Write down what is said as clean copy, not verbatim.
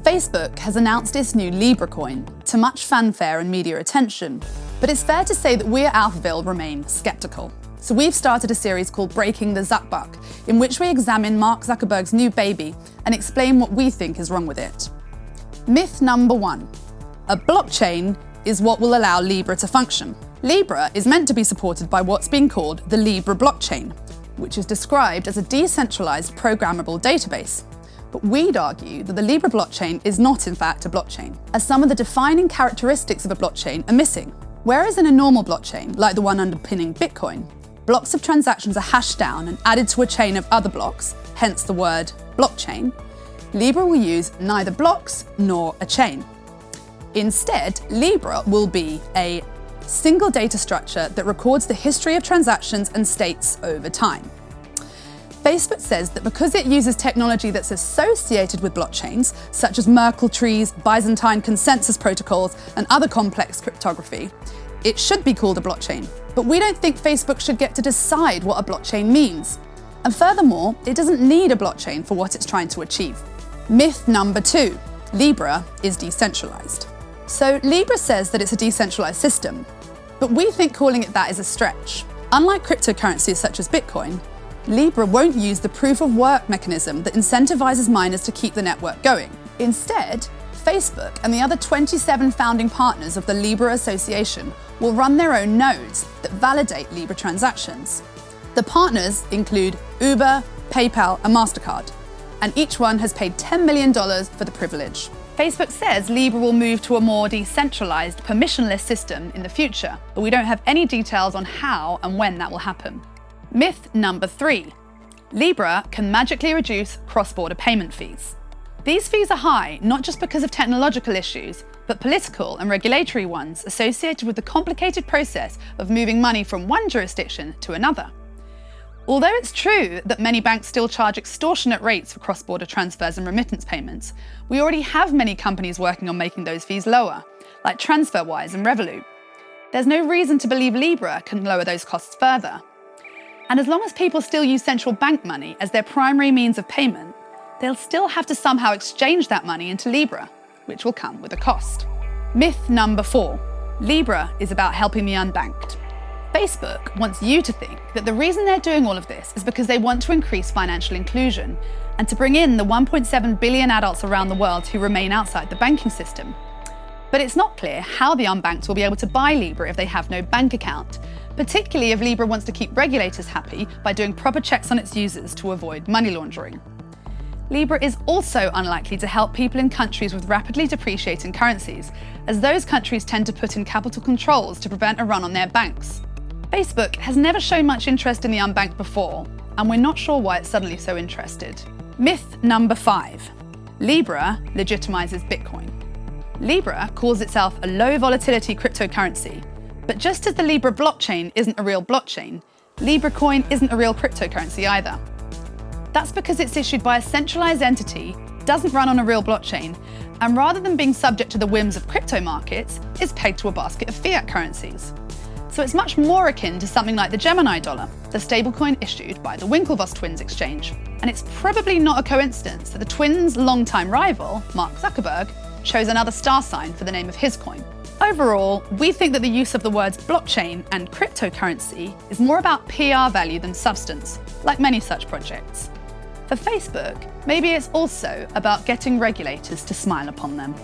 Facebook has announced its new Libra coin, to much fanfare and media attention, but it's fair to say that we at Alphaville remain sceptical. So we've started a series called Breaking the Zuckbuck, in which we examine Mark Zuckerberg's new baby and explain what we think is wrong with it. Myth number 1. A blockchain is what will allow Libra to function. Libra is meant to be supported by what's being called the Libra blockchain, which is described as a decentralized programmable database. But we'd argue that the Libra blockchain is not in fact a blockchain, as some of the defining characteristics of a blockchain are missing. Whereas in a normal blockchain, like the one underpinning Bitcoin, blocks of transactions are hashed down and added to a chain of other blocks, hence the word blockchain, Libra will use neither blocks nor a chain. Instead, Libra will be a single data structure that records the history of transactions and states over time. Facebook says that because it uses technology that's associated with blockchains, such as Merkle trees, Byzantine consensus protocols, and other complex cryptography, it should be called a blockchain. But we don't think Facebook should get to decide what a blockchain means. And furthermore, it doesn't need a blockchain for what it's trying to achieve. Myth number 2. Libra is decentralized. So Libra says that it's a decentralized system, but we think calling it that is a stretch. Unlike cryptocurrencies such as Bitcoin, Libra won't use the proof-of-work mechanism that incentivizes miners to keep the network going. Instead, Facebook and the other 27 founding partners of the Libra Association will run their own nodes that validate Libra transactions. The partners include Uber, PayPal, and MasterCard, and each one has paid $10 million for the privilege. Facebook says Libra will move to a more decentralized, permissionless system in the future, but we don't have any details on how and when that will happen. Myth number 3. Libra can magically reduce cross-border payment fees. These fees are high, not just because of technological issues, but political and regulatory ones associated with the complicated process of moving money from one jurisdiction to another. Although it's true that many banks still charge extortionate rates for cross-border transfers and remittance payments, we already have many companies working on making those fees lower, like TransferWise and Revolut. There's no reason to believe Libra can lower those costs further. And as long as people still use central bank money as their primary means of payment, they'll still have to somehow exchange that money into Libra, which will come with a cost. Myth number 4. Libra is about helping the unbanked. Facebook wants you to think that the reason they're doing all of this is because they want to increase financial inclusion and to bring in the 1.7 billion adults around the world who remain outside the banking system. But it's not clear how the unbanked will be able to buy Libra if they have no bank account, particularly if Libra wants to keep regulators happy by doing proper checks on its users to avoid money laundering. Libra is also unlikely to help people in countries with rapidly depreciating currencies, as those countries tend to put in capital controls to prevent a run on their banks. Facebook has never shown much interest in the unbanked before, and we're not sure why it's suddenly so interested. Myth number 5. Libra legitimizes Bitcoin. Libra calls itself a low volatility cryptocurrency, but just as the Libra blockchain isn't a real blockchain, Libra coin isn't a real cryptocurrency either. That's because it's issued by a centralized entity, doesn't run on a real blockchain, and rather than being subject to the whims of crypto markets, is pegged to a basket of fiat currencies. So it's much more akin to something like the Gemini dollar, the stablecoin issued by the Winklevoss twins exchange. And it's probably not a coincidence that the twins' longtime rival, Mark Zuckerberg, chose another star sign for the name of his coin. Overall, we think that the use of the words blockchain and cryptocurrency is more about PR value than substance, like many such projects. For Facebook, maybe it's also about getting regulators to smile upon them.